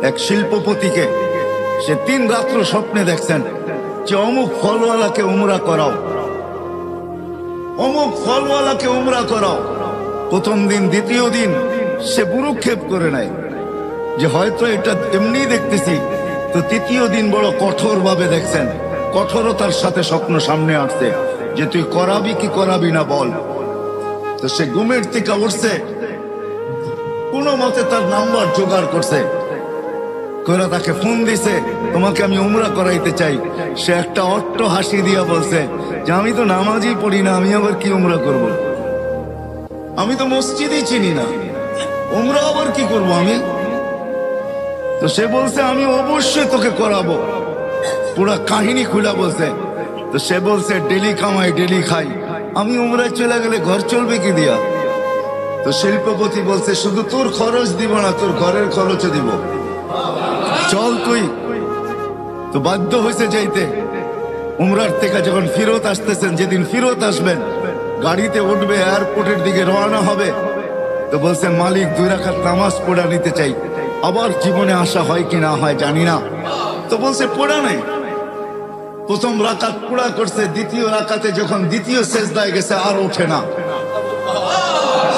এক শিল্পপতিকে, সে 3 রাত্র স্বপ্নে দেখছেন যে অমুক ফলওয়ালাকে উমরা করাও, অমুক ফলওয়ালাকে উমরা করাও। প্রথম দিন দ্বিতীয় দিন সে বুরুক্ষেপ করে নাই যে হয়তো এটা এমনি দেখতেছি। তো তৃতীয় দিন বড় কঠোর ভাবে দেখছেন, কঠোরতার সাথে স্বপ্ন সামনে আসছে যে তুই করাবি কি করাবি না বল। তো সে ঘুমের থেকে উঠছে, কোনো মতে তার নাম্বার জোগাড় করছে, করে তাকে ফোন দিছে, তোমাকে আমি উমরা করাইতে চাই। সে একটা অট্ট হাসি দিয়া বলছে যে আমি তো নামাজই পড়ি না, আমি আবার কি উমরা করব? আমি তো মসজিদই চিনি না, উমরা আবার কি করব আমি? তো সে বলছে আমি অবশ্যই তোকে করাবো। পুরা কাহিনী খুলা বলছে। তো সে বলছে ডেলি কামাই ডেলি খাই, আমি উমরায় চলে গেলে ঘর চলবে কি দিয়া? তো শিল্পপতি বলছে শুধু তোর খরচ দিব না, তোর ঘরের খরচও দিব, চল তুই। তো বাধ্য হয়েছে যাইতে। উমরার থেকে যখন ফিরত আসতেছেন, যেদিন ফিরত আসবেন, গাড়িতে উঠবে, এয়ারপোর্টের দিকে রওনা হবে, তো বলছে মালিক 2 রাকাত নামাজ পড়া নিতে চাই। আবার জীবনে আসা হয় কি না হয় জানি না। তো বলছে পড়া নেই। প্রথম রাকাত পুরা করছে, দ্বিতীয় রাকাতে যখন দ্বিতীয় সেজদায় গেছে আর ওঠে না,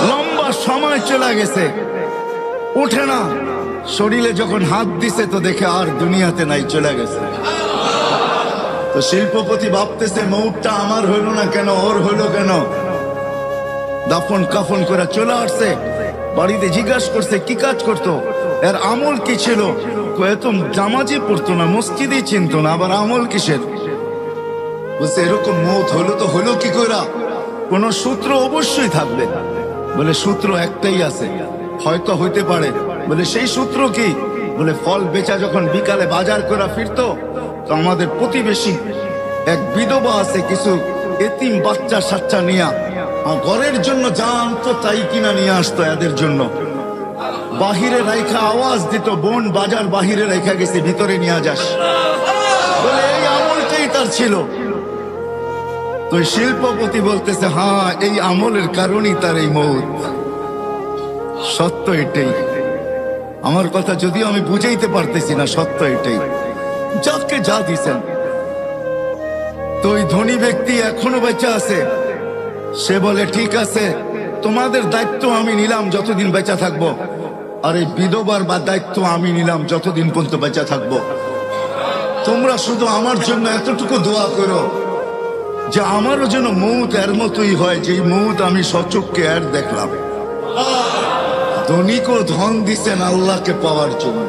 লম্বা সময় চলে গেছে, ওঠে না। শরীরে যখন হাত দিছে তো দেখে আর দুনিয়াতে নাই, চলে গেছে। তো শিল্পপতি ভাবতেছে মৌতটা আমার হইল না কেন, ওর হইল কেন? দাফন কাফন করে চলে আসছে। বাড়িতে জিজ্ঞাসা করছে কি কাজ করতো, এর আমল কি ছিল? এত জামাজি পড়তো না, মসজিদই চিনতো না, আবার আমল কিসের? বলছে এরকম মৌত হইলো তো হইলো কি কইরা? কোন সূত্র অবশ্যই থাকবে। বলে সূত্র একটাই আছে, হয়তো হইতে পারে। বলে সেই সূত্র কি? বলে ফল বেচা যখন বিকালে বাজার করে ফিরতো, তো আমাদের প্রতিবেশী এক বিধবা আছে, কিছু এতিম বাচ্চা সাচ্চা নিয়া ঘরের জন্য যা আনতো তাই কিনা নিয়ে আসতো এদের জন্য। বাহিরে রাইখা আওয়াজ দিত, বোন বাজার বাহিরে রাইখা গেছে, ভিতরে নিয়ে যাস। বলে এই আমলটাই তার ছিল। তো শিল্পপতি বলতেছে হ্যাঁ, এই আমলের কারণেই তার এই মৌত। সত্য এটাই। আমার কথা যদিও আমি বুঝাইতে পারতেছি না, সত্য এটাই। যাকে যা দিছেন। তো ওই ধনী ব্যক্তি এখনো বেঁচে আছে। সে বলে ঠিক আছে, তোমাদের দায়িত্ব আমি নিলাম যতদিন বেঁচে থাকবো, আর এই বিধবার বা দায়িত্ব আমি নিলাম যতদিন পর্যন্ত বেঁচে থাকবো। তোমরা শুধু আমার জন্য এতটুকু দোয়া করো যে আমারও যেন মৌত এর মতোই হয়, যে মৌত আমি সচক্ষে এর দেখলাম। ধনীকেও ধন দিছেন আল্লাহকে পাওয়ার জন্য।